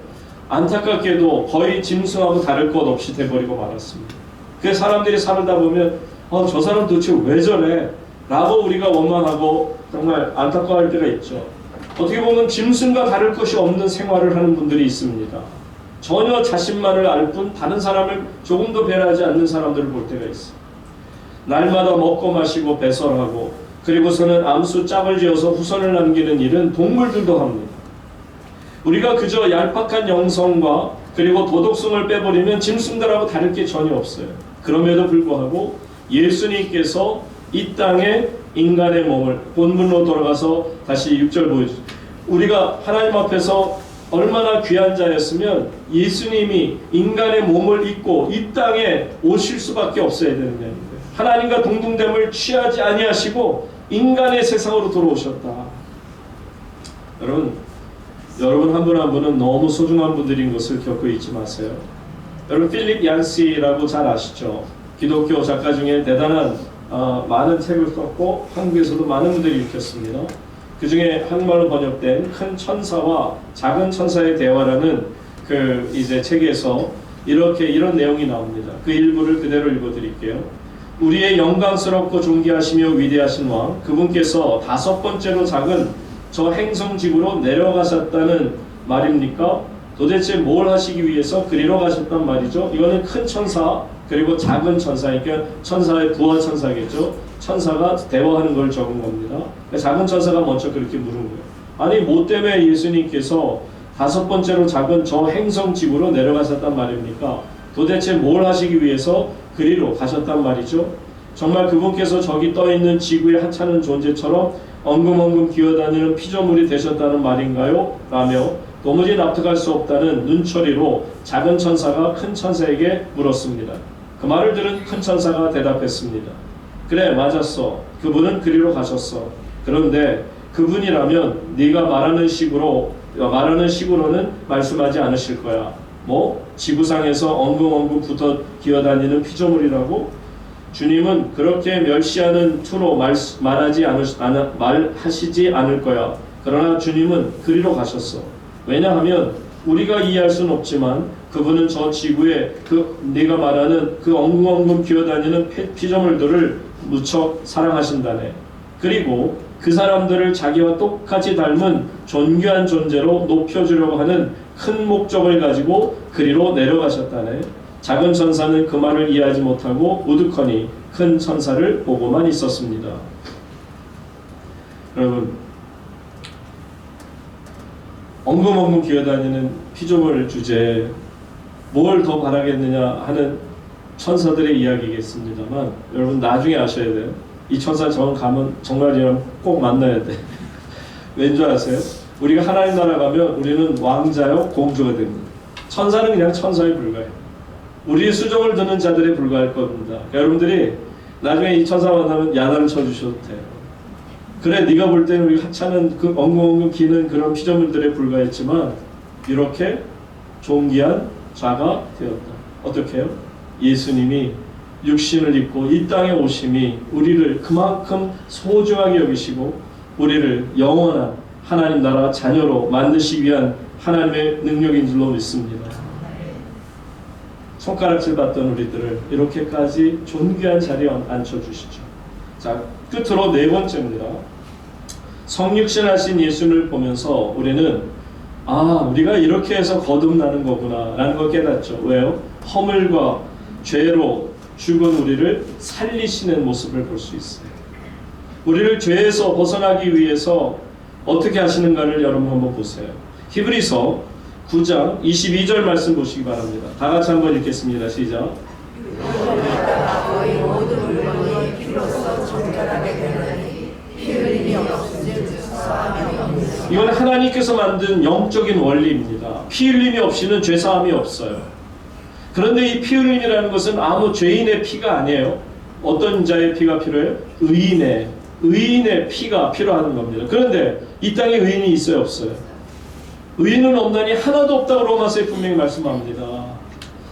안타깝게도 거의 짐승하고 다를 것 없이 돼버리고 말았습니다. 그 사람들이 살다 보면 저 사람 도대체 왜 저래? 라고 우리가 원망하고 정말 안타까워할 때가 있죠. 어떻게 보면 짐승과 다를 것이 없는 생활을 하는 분들이 있습니다. 전혀 자신만을 알 뿐 다른 사람을 조금도 배려하지 않는 사람들을 볼 때가 있어요. 날마다 먹고 마시고 배설하고 그리고서는 암수 짝을 지어서 후손을 남기는 일은 동물들도 합니다. 우리가 그저 얄팍한 영성과 그리고 도덕성을 빼버리면 짐승들하고 다를 게 전혀 없어요. 그럼에도 불구하고 예수님께서 이 땅에 인간의 몸을 본문으로 돌아가서 다시 6절 보여주세요. 우리가 하나님 앞에서 얼마나 귀한 자였으면 예수님이 인간의 몸을 입고 이 땅에 오실 수밖에 없어야 되는 거예요. 하나님과 동등됨을 취하지 아니하시고 인간의 세상으로 들어오셨다. 여러분 한 분 한 분은 너무 소중한 분들인 것을 겪고 잊지 마세요. 여러분 필립 얀시라고 잘 아시죠? 기독교 작가 중에 대단한 많은 책을 썼고 한국에서도 많은 분들이 읽혔습니다. 그 중에 한국말로 번역된 큰 천사와 작은 천사의 대화라는 그 이제 책에서 이런 내용이 나옵니다. 그 일부를 그대로 읽어드릴게요. 우리의 영광스럽고 존귀하시며 위대하신 왕, 그분께서 5번째로 작은 저 행성지구로 내려가셨다는 말입니까? 도대체 뭘 하시기 위해서 그리로 가셨단 말이죠? 이거는 큰 천사 그리고 작은 천사, 그러니까 천사의 부하 천사겠죠? 천사가 대화하는 걸 적은 겁니다. 작은 천사가 먼저 그렇게 물은 거예요. 아니 뭐 때문에 예수님께서 5번째로 작은 저 행성지구로 내려가셨단 말입니까? 도대체 뭘 하시기 위해서 그리로 가셨단 말이죠? 정말 그분께서 저기 떠있는 지구의 하찮은 존재처럼 엉금엉금 기어다니는 피조물이 되셨다는 말인가요? 라며 도무지 납득할 수 없다는 눈초리로 작은 천사가 큰 천사에게 물었습니다. 그 말을 들은 큰 천사가 대답했습니다. 그래, 맞았어. 그분은 그리로 가셨어. 그런데 그분이라면 네가 말하는 식으로는 말씀하지 않으실 거야. 뭐? 지구상에서 엉금엉금 붙어 기어다니는 피조물이라고? 주님은 그렇게 멸시하는 투로 말하시지 않을 거야. 그러나 주님은 그리로 가셨어. 왜냐하면 우리가 이해할 수는 없지만 그분은 저 지구에 네가 말하는 그 엉금엉금 기어다니는 피조물들을 무척 사랑하신다네. 그리고 그 사람들을 자기와 똑같이 닮은 존귀한 존재로 높여주려고 하는 큰 목적을 가지고 그리로 내려가셨다네. 작은 천사는 그 말을 이해하지 못하고 우두커니 큰 천사를 보고만 있었습니다. 여러분, 엉금엉금 기어다니는 피조물 주제에 뭘 더 바라겠느냐 하는 천사들의 이야기겠습니다만 여러분 나중에 아셔야 돼요. 이 천사 가면 정말이랑 꼭 만나야 돼. 왠 줄 아세요? 우리가 하나님 나라 가면 우리는 왕자요 공주가 됩니다. 천사는 그냥 천사에 불과해요. 우리의 수종을 듣는 자들에 불과할 겁니다. 그러니까 여러분들이 나중에 이 천사 만나면 야단을 쳐주셔도 돼요. 그래, 네가 볼 때는 우리 하찮은 그 엉금엉금 기는 그런 피조물들에 불과했지만 이렇게 존귀한 자가 되었다. 어떻게 해요? 예수님이 육신을 입고 이 땅에 오심이 우리를 그만큼 소중하게 여기시고 우리를 영원한 하나님 나라 자녀로 만드시기 위한 하나님의 능력인 줄로 믿습니다. 손가락질 받던 우리들을 이렇게까지 존귀한 자리에 앉혀주시죠. 자, 끝으로 4번째입니다. 성육신하신 예수를 보면서 우리는 우리가 이렇게 해서 거듭나는 거구나 라는 걸 깨닫죠. 왜요? 허물과 죄로 죽은 우리를 살리시는 모습을 볼 수 있어요. 우리를 죄에서 벗어나기 위해서 어떻게 하시는가를 여러분 한번 보세요. 히브리서 9장 22절 말씀 보시기 바랍니다. 다 같이 한번 읽겠습니다. 시작.
너희 모든 물건이 피로써 정결하게 되느니 피 흘림이 없은즉 사함이 없느니라.
이건 하나님께서 만든 영적인 원리입니다. 피 흘림이 없이는 죄사함이 없어요. 그런데 이 피 흘림이라는 것은 아무 죄인의 피가 아니에요. 어떤 자의 피가 필요해요? 의인의 피가 필요한 겁니다. 그런데 이 땅에 의인이 있어요, 없어요? 의인은 없나니 하나도 없다고 로마서에 분명히 말씀합니다.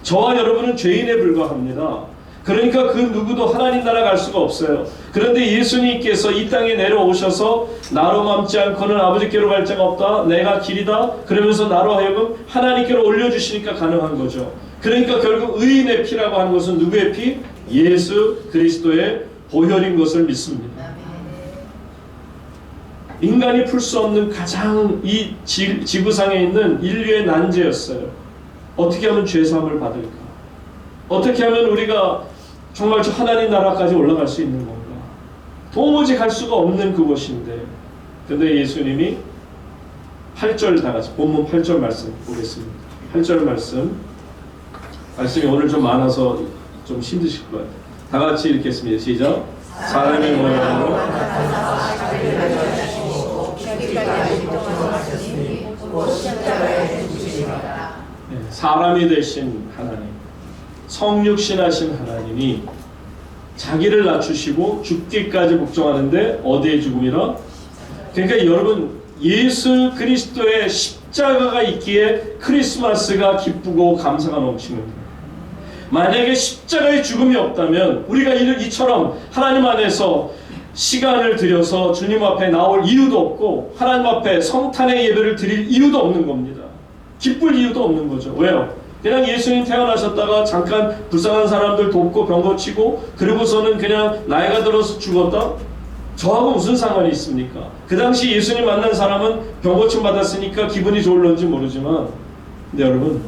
저와 여러분은 죄인에 불과합니다. 그러니까 그 누구도 하나님 나라 갈 수가 없어요. 그런데 예수님께서 이 땅에 내려오셔서 나로 맘지 않고는 아버지께로 갈 자가 없다. 내가 길이다. 그러면서 나로 하여금 하나님께로 올려주시니까 가능한 거죠. 그러니까 결국 의인의 피라고 하는 것은 누구의 피? 예수 그리스도의 보혈인 것을 믿습니다. 인간이 풀 수 없는 가장 이 지구상에 있는 인류의 난제였어요. 어떻게 하면 죄사함을 받을까? 어떻게 하면 우리가 정말 저 하나님 나라까지 올라갈 수 있는 건가? 도무지 갈 수가 없는 그곳인데, 근데 예수님이 8절 다 같이 본문 8절 말씀 보겠습니다. 8절 말씀이 오늘 좀 많아서 좀 힘드실 것 같아요. 다 같이 읽겠습니다. 시작. 사람의 모양으로
여기까지 하셨으니 곧 십자가에
사람이 되신 하나님, 성육신하신 하나님이 자기를 낮추시고 죽기까지 복종하는데 어디에 죽음이라? 그러니까 여러분, 예수 그리스도의 십자가가 있기에 크리스마스가 기쁘고 감사가 넘치는 거예요. 만약에 십자가의 죽음이 없다면 우리가 이처럼 하나님 안에서 시간을 들여서 주님 앞에 나올 이유도 없고 하나님 앞에 성탄의 예배를 드릴 이유도 없는 겁니다. 기쁠 이유도 없는 거죠. 왜요? 그냥 예수님 태어나셨다가 잠깐 불쌍한 사람들 돕고 병 고치고 그러고서는 그냥 나이가 들어서 죽었다? 저하고 무슨 상관이 있습니까? 그 당시 예수님 만난 사람은 병 고침 받았으니까 기분이 좋을런지 모르지만, 근데 여러분,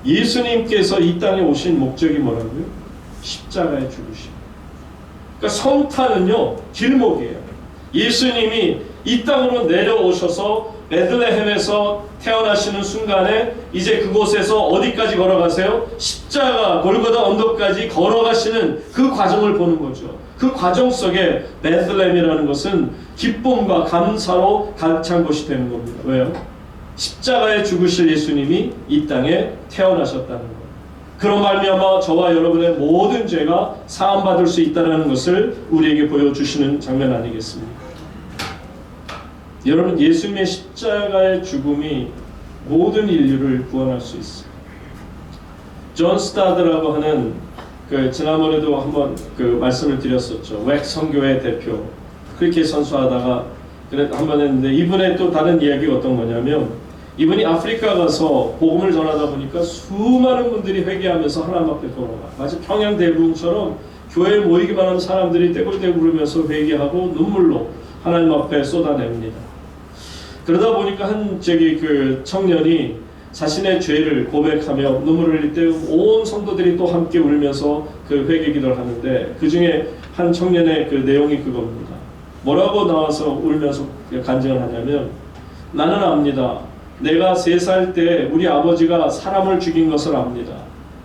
예수님께서 이 땅에 오신 목적이 뭐라고요? 십자가에 죽으심. 그러니까 성탄은요, 길목이에요. 예수님이 이 땅으로 내려오셔서 베들레헴에서 태어나시는 순간에 이제 그곳에서 어디까지 걸어가세요? 십자가 골고다 언덕까지 걸어가시는 그 과정을 보는 거죠. 그 과정 속에 베들레헴이라는 것은 기쁨과 감사로 가득 찬 곳이 되는 겁니다. 왜요? 십자가에 죽으실 예수님이 이 땅에 태어나셨다는 것. 그런 말미암아 저와 여러분의 모든 죄가 사함받을 수 있다는 것을 우리에게 보여주시는 장면 아니겠습니까? 여러분, 예수님의 십자가의 죽음이 모든 인류를 구원할 수 있어요. 존 스타드라고 하는 지난번에도 한번 말씀을 드렸었죠. 웩 선교회 대표 그렇게 선수하다가 한번 했는데, 이분의 또 다른 이야기가 어떤 거냐면, 이분이 아프리카 가서 복음을 전하다 보니까 수많은 분들이 회개하면서 하나님 앞에 돌아가. 마치 평양 대부흥처럼 교회에 모이기만 하는 사람들이 떼굴떼굴 울면서 회개하고 눈물로 하나님 앞에 쏟아냅니다. 그러다 보니까 한 청년이 자신의 죄를 고백하며 눈물을 흘릴 때 온 성도들이 또 함께 울면서 그 회개 기도를 하는데, 그 중에 한 청년의 그 내용이 그겁니다. 뭐라고 나와서 울면서 간증을 하냐면, 나는 압니다. 내가 3살 때 우리 아버지가 사람을 죽인 것을 압니다.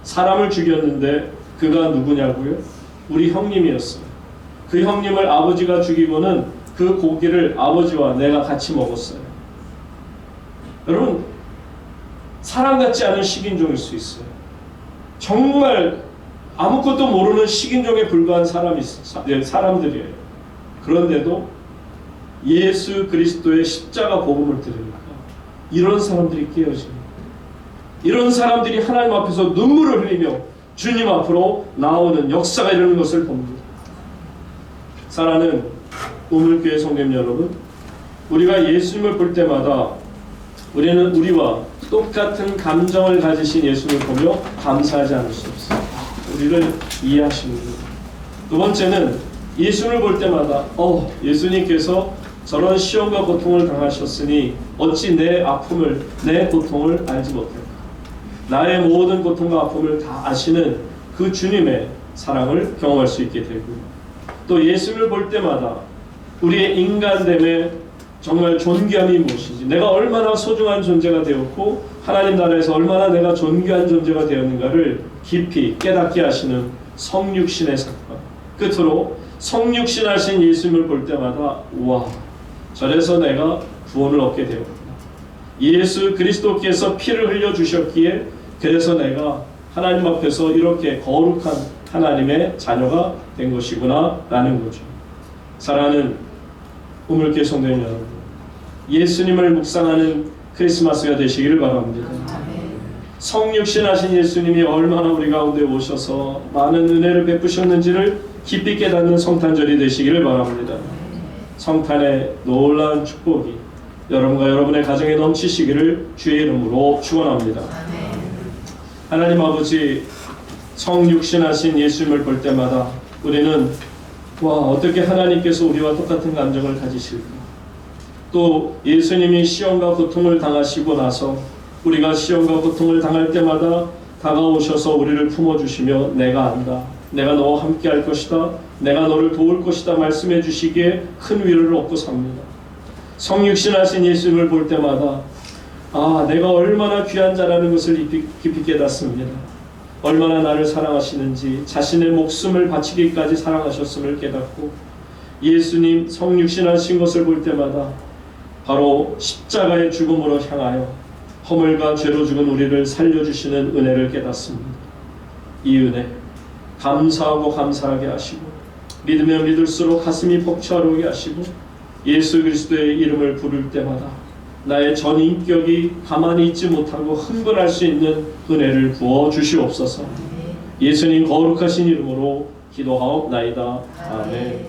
사람을 죽였는데 그가 누구냐고요? 우리 형님이었어요. 그 형님을 아버지가 죽이고는 그 고기를 아버지와 내가 같이 먹었어요. 여러분, 사람 같지 않은 식인종일 수 있어요. 정말 아무것도 모르는 식인종에 불과한 사람들이에요. 그런데도 예수 그리스도의 십자가 복음을 들으니까 이런 사람들이 깨어집니다. 이런 사람들이 하나님 앞에서 눈물을 흘리며 주님 앞으로 나오는 역사가 이러는 것을 봅니다. 사랑하는 우물교회 성도님 여러분, 우리가 예수님을 볼 때마다 우리는 우리와 똑같은 감정을 가지신 예수님을 보며 감사하지 않을 수 없어요. 우리를 이해하시는 거예요. 두 번째는 예수님을 볼 때마다 예수님께서 저런 시험과 고통을 당하셨으니 어찌 내 아픔을, 내 고통을 알지 못할까. 나의 모든 고통과 아픔을 다 아시는 그 주님의 사랑을 경험할 수 있게 되고요. 또 예수님을 볼 때마다 우리의 인간됨의 정말 존귀함이 무엇인지, 내가 얼마나 소중한 존재가 되었고 하나님 나라에서 얼마나 내가 존귀한 존재가 되었는가를 깊이 깨닫게 하시는 성육신의 사건, 끝으로 성육신하신 예수님을 볼 때마다 우와, 저래서 내가 구원을 얻게 되었구나. 예수 그리스도께서 피를 흘려주셨기에 그래서 내가 하나님 앞에서 이렇게 거룩한 하나님의 자녀가 된 것이구나 라는 거죠. 사랑하는 우물교회 성도님 여러분, 예수님을 묵상하는 크리스마스가 되시기를 바랍니다. 성육신하신 예수님이 얼마나 우리 가운데 오셔서 많은 은혜를 베푸셨는지를 깊이 깨닫는 성탄절이 되시기를 바랍니다. 성탄의 놀라운 축복이 여러분과 여러분의 가정에 넘치시기를 주의 이름으로 축원합니다. 하나님 아버지, 성육신하신 예수님을 볼 때마다 우리는 어떻게 하나님께서 우리와 똑같은 감정을 가지실까? 또 예수님이 시험과 고통을 당하시고 나서 우리가 시험과 고통을 당할 때마다 다가오셔서 우리를 품어주시며 내가 안다, 내가 너와 함께 할 것이다, 내가 너를 도울 것이다 말씀해 주시기에 큰 위로를 얻고 삽니다. 성육신하신 예수님을 볼 때마다 내가 얼마나 귀한 자라는 것을 깊이 깨닫습니다. 얼마나 나를 사랑하시는지, 자신의 목숨을 바치기까지 사랑하셨음을 깨닫고, 예수님 성육신하신 것을 볼 때마다 바로 십자가의 죽음으로 향하여 허물과 죄로 죽은 우리를 살려주시는 은혜를 깨닫습니다. 이 은혜 감사하고 감사하게 하시고 믿으면 믿을수록 가슴이 벅차오르게 하시고 예수 그리스도의 이름을 부를 때마다 나의 전 인격이 가만히 있지 못하고 흥분할 수 있는 은혜를 부어 주시옵소서. 예수님 거룩하신 이름으로 기도하옵나이다. 아멘.